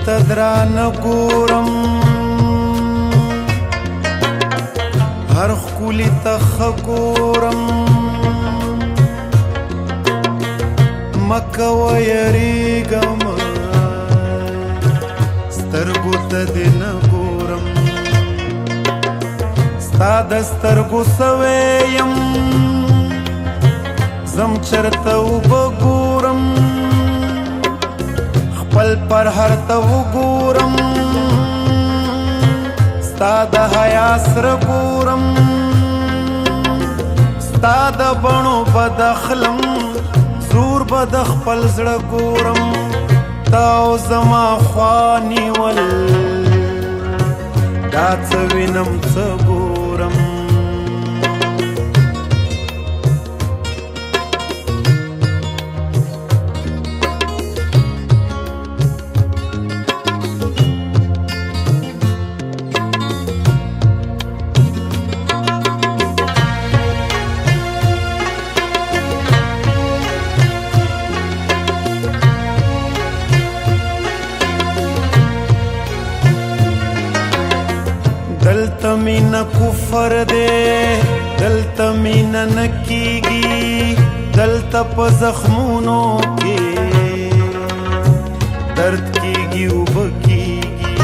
تدران ګورم هر ښکلي ته ښه ګورم مه کوه یریږم سترګو ته دې نه ګورم ستا د سترګو سوی یم زم چرته اوبه ګورم خپل پر هر ته وګورم ستا د حیا سره ګورم ستا د بڼو به دخلم زور به د خپل زړه ګورم تا او زما خوا نیول دا څه وینم څه ګورم دلته مینه کفر دی دلته مینه نه کیږي دلته په زخمونو کې درد کیږي اوبه کیږي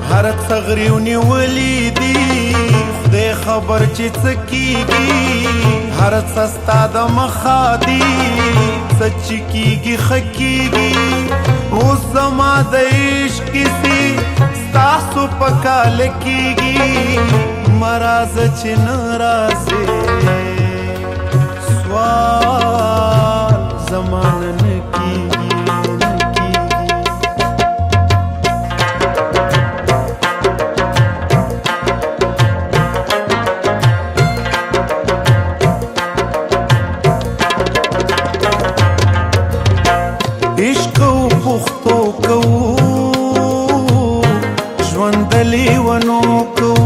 هر څه غریو نیولي دي خدای خبر چې څه کیږي هر څه ستا د مخه دي څه چې کیږي ښه کیږي اوس زما د عشق کیسې ستاسو په کال کیږي مرازه چې نه راځي سوال زمانه نه کیږي عشق او پختو کوو ژوند لیونو کوو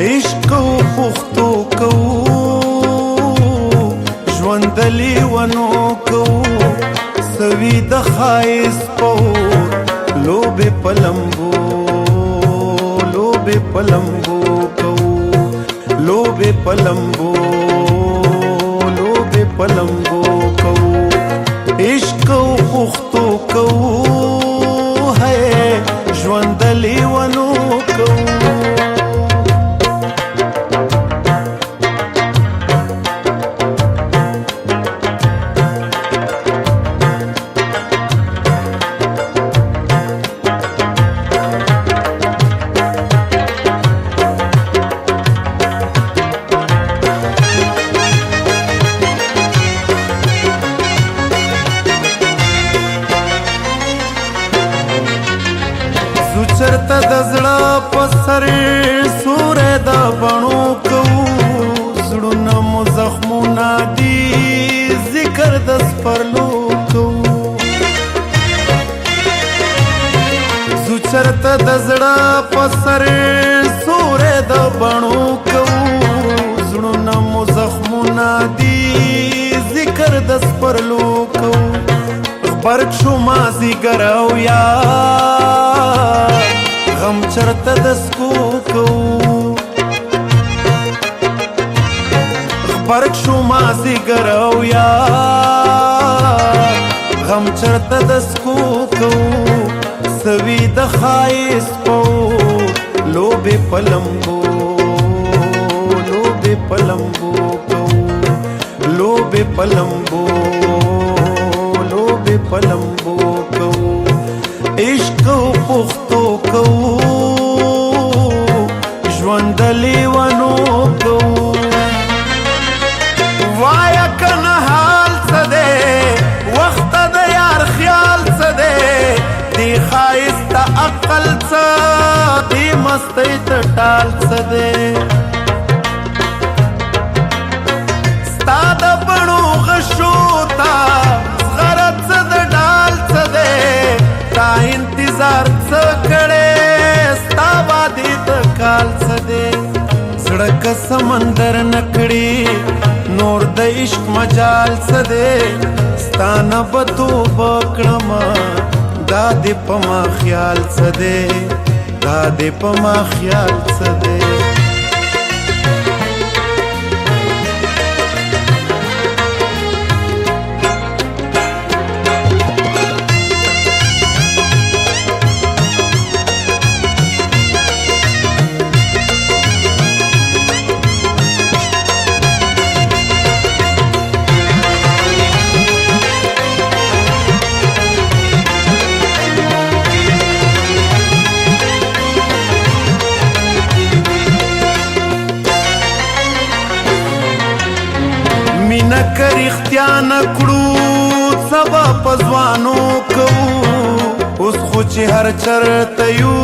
عشق او پختو کوو ژوند لیونو کوو سوي د ښایست په لوبې په لمبو لوبې په لمبو کوو لوبې په لمبو لوبې په لمبو کوو عشق او پختو کوو ہے ژوند لیونو کوو چرته د زړه په سر سورې د بڼو کوو زړونه مو زخمونه دي ذکر د سپرلو کوو زو چرته د زړه په سر سورې د بڼو کوو زړونه مو زخمونه دي ذکر د سپرلو کوو غبرګ شو مازدیګر او یار غم چرته د سکو کوو غبرګ شو مازدیګر او یار غم چرته د سکو کوو سوي د ښایست په لوبې په لمبو لوبې په لمبو کوو لوبې په لمبو لوبې په لمبو کوو عشق او پختو کوو ژوند لیونو کوو وایه کنه حال څه دی وخت د یار خیال څه دی دې ښایست عقل څه دې مستۍ ته ټال څه دی ستا د بڼو غشو ته زغره څه د ډال څه دی تا انتظار څه کړی ستا وادي د کال څه دی زړه که سمندر نکړي نور د عشق مجال څه دی ستانه به توبه کړمه دا دې په ما خیال څه دی دا دې په ما خیال څه دی مینه که رښتیا نه کړو څه به په ځوانو کوو اوس خو چې هر چرته یو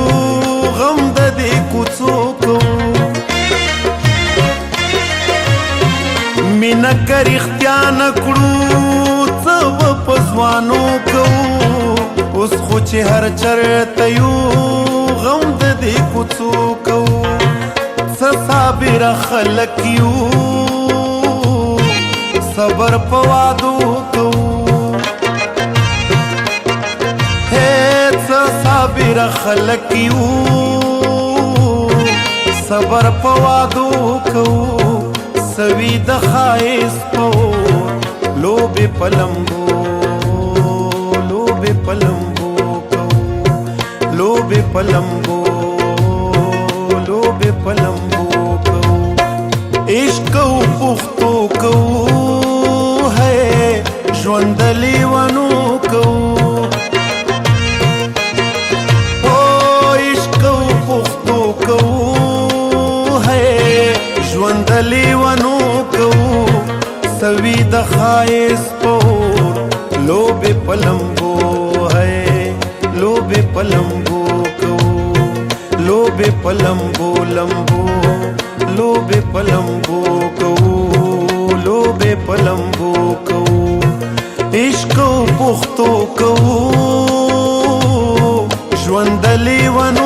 غم د دې کوڅو کوو مینه که رښتیا نه کړو څه به په ځوانو کوو اوس خو چې هر چرته یو غم د دې کوڅو کوو څه صابره خلک یو صبر په وادو کوو څه صابره خلک یو صبر په وادو کوو سوي د ښایست په لوبې په لمبو لوبې په لمبو کوو لوبې په لمبو لوبې په لمبو کوو عشق کوو پښتو کوو ژوند لیونو کوو او عشق کوو پښتو کوو ژوند لیونو کوو سوي د ښایست پور لوبې په لمبو لوبې په لمبو کوو لوبې په لمبو لمبو لوبې په لمبو کوو لوبې په لمبو کوو عشق پښتو کوو ژوند لیونو